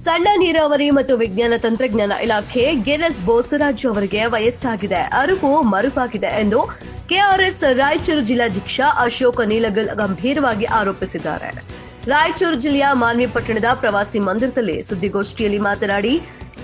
ಸಣ್ಣ ನೀರಾವರಿ ಮತ್ತು ವಿಜ್ಞಾನ ತಂತ್ರಜ್ಞಾನ ಇಲಾಖೆ ಗೆನೆಸ್ ಬೋಸರಾಜು ಅವರಿಗೆ ವಯಸ್ಸಾಗಿದೆ, ಅರಿವು ಮರುವಾಗಿದೆ ಎಂದು ಕೆಆರ್ಎಸ್ ರಾಯಚೂರು ಜಿಲ್ಲಾಧ್ಯಕ್ಷ ಅಶೋಕ್ ನೀಲಗಲ್ ಗಂಭೀರವಾಗಿ ಆರೋಪಿಸಿದ್ದಾರೆ. ರಾಯಚೂರು ಜಿಲ್ಲೆಯ ಮಾನ್ವಿ ಪಟ್ಟಣದ ಪ್ರವಾಸಿ ಮಂದಿರದಲ್ಲಿ ಸುದ್ದಿಗೋಷ್ಠಿಯಲ್ಲಿ ಮಾತನಾಡಿ,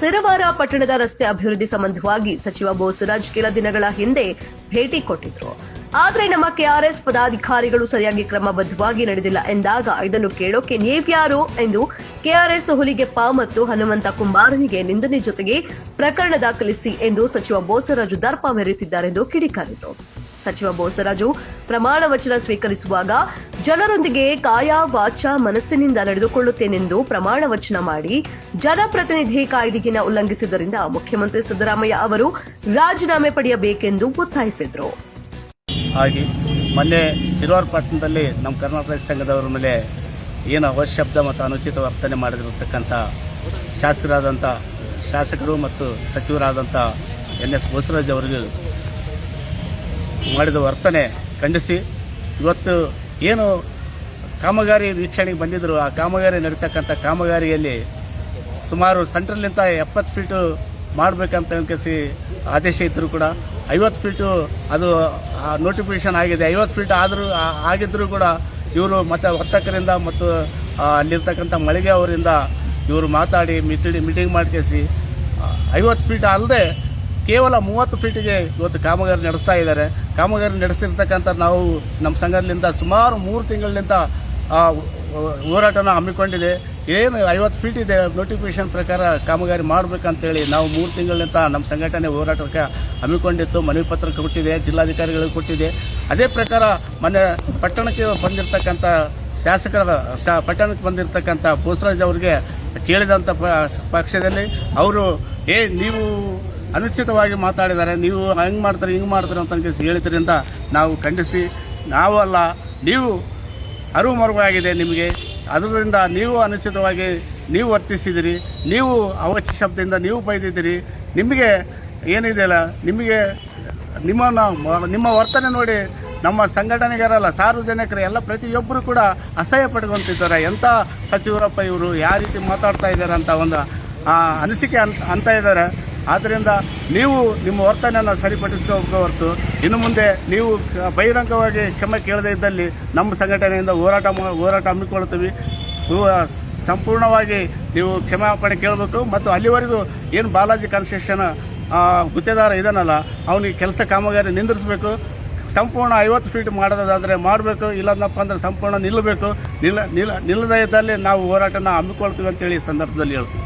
ಸಿರವಾರ ಪಟ್ಟಣದ ರಸ್ತೆ ಅಭಿವೃದ್ಧಿ ಸಂಬಂಧವಾಗಿ ಸಚಿವ ಬೋಸರಾಜ್ ಕೆಲ ದಿನಗಳ ಹಿಂದೆ ಭೇಟಿ ಕೊಟ್ಟಿದ್ರು. ಆದರೆ ನಮ್ಮ ಕೆಆರ್ಎಸ್ ಪದಾಧಿಕಾರಿಗಳು ಸರಿಯಾಗಿ ಕ್ರಮಬದ್ಧವಾಗಿ ನಡೆದಿಲ್ಲ ಎಂದಾಗ ಇದನ್ನು ಕೇಳೋಕೆ ನೀವ್ಯಾರು ಎಂದು ಕೆಆರ್ಎಸ್ ಹುಲಿಗೆಪ್ಪ ಮತ್ತು ಹನುಮಂತ ಕುಂಬಾರನಿಗೆ ನಿಂದನೆ ಜೊತೆಗೆ ಪ್ರಕರಣ ದಾಖಲಿಸಿ ಎಂದು ಸಚಿವ ಬೋಸರಾಜು ದರ್ಪ ಮೆರೆಯುತ್ತಿದ್ದಾರೆಂದು ಕಿಡಿಕಾರಿದರು. ಸಚಿವ ಬೋಸರಾಜು ಪ್ರಮಾಣ ವಚನ ಸ್ವೀಕರಿಸುವಾಗ ಜನರೊಂದಿಗೆ ಕಾಯ ವಾಚ ಮನಸ್ಸಿನಿಂದ ನಡೆದುಕೊಳ್ಳುತ್ತೇನೆಂದು ಪ್ರಮಾಣ ವಚನ ಮಾಡಿ ಜನಪ್ರತಿನಿಧಿ ಕಾಯ್ದೆಯನ್ನು ಉಲ್ಲಂಘಿಸಿದ್ದರಿಂದ ಮುಖ್ಯಮಂತ್ರಿ ಸಿದ್ದರಾಮಯ್ಯ ಅವರು ರಾಜೀನಾಮೆ ಪಡೆಯಬೇಕೆಂದು ಒತ್ತಾಯಿಸಿದರು. ಹಾಗೆ ಮೊನ್ನೆ ಸಿರವಾರ ಪಟ್ಟಣದಲ್ಲಿ ನಮ್ಮ ಕರ್ನಾಟಕ ರೈತ ಸಂಘದವರ ಮೇಲೆ ಏನು ಅವಶ್ಯಬ್ದ ಮತ್ತು ಅನುಚಿತ ವರ್ತನೆ ಮಾಡಿದಿರತಕ್ಕಂಥ ಶಾಸಕರು ಮತ್ತು ಸಚಿವರಾದಂಥ ಎನ್.ಎಸ್. ಬೋಸರಾಜ್ ಅವರಿಗೆ ಮಾಡಿದ ವರ್ತನೆ ಖಂಡಿಸಿ ಇವತ್ತು ಏನು ಕಾಮಗಾರಿ ವೀಕ್ಷಣೆಗೆ ಬಂದಿದ್ದರು, ಆ ಕಾಮಗಾರಿ ನಡೀತಕ್ಕಂಥ ಕಾಮಗಾರಿಯಲ್ಲಿ ಸುಮಾರು ಸೆಂಟ್ರಲ್ಲಿಂದ 70 ಫೀಟು ಮಾಡಬೇಕಂತ ಕೇಳಿಸಿ ಆದೇಶ ಇದ್ದರೂ ಕೂಡ 50 ಫೀಟು ಅದು ನೋಟಿಫಿಕೇಶನ್ ಆಗಿದೆ. 50 ಫೀಟ್ ಆಗಿದ್ದರೂ ಕೂಡ ಇವರು ಮತ್ತು ವರ್ತಕರಿಂದ ಮತ್ತು ಅಲ್ಲಿರ್ತಕ್ಕಂಥ ಮಳಿಗೆ ಅವರಿಂದ ಇವರು ಮಾತಾಡಿ ಮೀಟಿಂಗ್ ಮಾಡ್ಕೇಸಿ 50 ಫೀಟ್ ಅಲ್ಲದೆ ಕೇವಲ 30 ಫೀಟಿಗೆ ಇವತ್ತು ಕಾಮಗಾರಿ ನಡೆಸ್ತಾ ಇದ್ದಾರೆ. ಕಾಮಗಾರಿ ನಡೆಸ್ತಿರ್ತಕ್ಕಂಥ ನಾವು ನಮ್ಮ ಸಂಘದಿಂದ ಸುಮಾರು 3 ತಿಂಗಳಿಂದ ಹೋರಾಟನ ಹಮ್ಮಿಕೊಂಡಿದೆ. ಏನು 50 ಫೀಟ್ ಇದೆ ನೋಟಿಫಿಕೇಶನ್ ಪ್ರಕಾರ ಕಾಮಗಾರಿ ಮಾಡಬೇಕಂತೇಳಿ ನಾವು 3 ತಿಂಗಳಿಂದ ನಮ್ಮ ಸಂಘಟನೆ ಹೋರಾಟಕ್ಕೆ ಹಮ್ಮಿಕೊಂಡಿತ್ತು. ಮನವಿ ಪತ್ರ ಕೊಟ್ಟಿದೆ, ಜಿಲ್ಲಾಧಿಕಾರಿಗಳಿಗೆ ಕೊಟ್ಟಿದೆ. ಅದೇ ಪ್ರಕಾರ ಮೊನ್ನೆ ಪಟ್ಟಣಕ್ಕೆ ಬಂದಿರತಕ್ಕಂಥ ಪಟ್ಟಣಕ್ಕೆ ಬಂದಿರತಕ್ಕಂಥ ಬೋಸರಾಜ್ ಅವರಿಗೆ ಕೇಳಿದಂಥ ಪಕ್ಷದಲ್ಲಿ ಅವರು ನೀವು ಅನುಚಿತವಾಗಿ ಮಾತಾಡಿದ್ದಾರೆ, ನೀವು ಹಂಗೆ ಮಾಡ್ತಾರೆ ಹಿಂಗೆ ಮಾಡ್ತಾರೆ ಅಂತ ಹೇಳಿದ್ರಿಂದ ನಾವು ಖಂಡಿಸಿ, ನಾವು ಅಲ್ಲ ನೀವು ಅರಿವು ಮರುವಾಗಿದೆ ನಿಮಗೆ, ಅದರಿಂದ ನೀವು ಅನುಚಿತವಾಗಿ ನೀವು ವರ್ತಿಸಿದಿರಿ, ನೀವು ಅವಚ ಶಬ್ದದಿಂದ ನೀವು ಬೈದಿದ್ದೀರಿ. ನಿಮಗೆ ಏನಿದೆಯಲ್ಲ, ನಿಮ್ಮ ವರ್ತನೆ ನೋಡಿ ನಮ್ಮ ಸಂಘಟನೆಗಾರಲ್ಲ ಸಾರ್ವಜನಿಕರು ಎಲ್ಲ ಪ್ರತಿಯೊಬ್ಬರು ಕೂಡ ಅಸಹ್ಯ ಪಡ್ಕೊತಿದ್ದಾರೆ. ಎಂಥ ಸಚಿವರಪ್ಪ ಇವರು, ಯಾವ ರೀತಿ ಮಾತಾಡ್ತಾ ಇದ್ದಾರೆ ಅಂತ ಒಂದು ಅನಿಸಿಕೆ ಅಂತ ಇದ್ದಾರೆ. ಆದ್ದರಿಂದ ನೀವು ನಿಮ್ಮ ವರ್ತನೆಯನ್ನು ಸರಿಪಡಿಸಬೇಕು ಹೊರತು ಇನ್ನು ಮುಂದೆ ನೀವು ಬಹಿರಂಗವಾಗಿ ಕ್ಷಮೆ ಕೇಳದೇ ಇದ್ದಲ್ಲಿ ನಮ್ಮ ಸಂಘಟನೆಯಿಂದ ಹೋರಾಟ ಹಮ್ಮಿಕೊಳ್ತೀವಿ. ಸಂಪೂರ್ಣವಾಗಿ ನೀವು ಕ್ಷಮಾಪಣೆ ಕೇಳಬೇಕು. ಮತ್ತು ಅಲ್ಲಿವರೆಗೂ ಏನು ಬಾಲಾಜಿ ಕನ್ಸ್ಟ್ರಕ್ಷನ್ ಗುತ್ತೇದಾರ ಇದನ್ನಲ್ಲ, ಅವನಿಗೆ ಕೆಲಸ ಕಾಮಗಾರಿ ನಿಂದಿರಿಸಬೇಕು. ಸಂಪೂರ್ಣ 50 ಫೀಟ್ ಮಾಡೋದಾದರೆ ಮಾಡಬೇಕು, ಇಲ್ಲದಪ್ಪ ಅಂದರೆ ಸಂಪೂರ್ಣ ನಿಲ್ಲಬೇಕು. ನಿಲ್ಲದೇ ಇದ್ದಲ್ಲಿ ನಾವು ಹೋರಾಟನ ಹಮ್ಮಿಕೊಳ್ತೀವಿ ಅಂತೇಳಿ ಈ ಸಂದರ್ಭದಲ್ಲಿ ಹೇಳ್ತೀವಿ.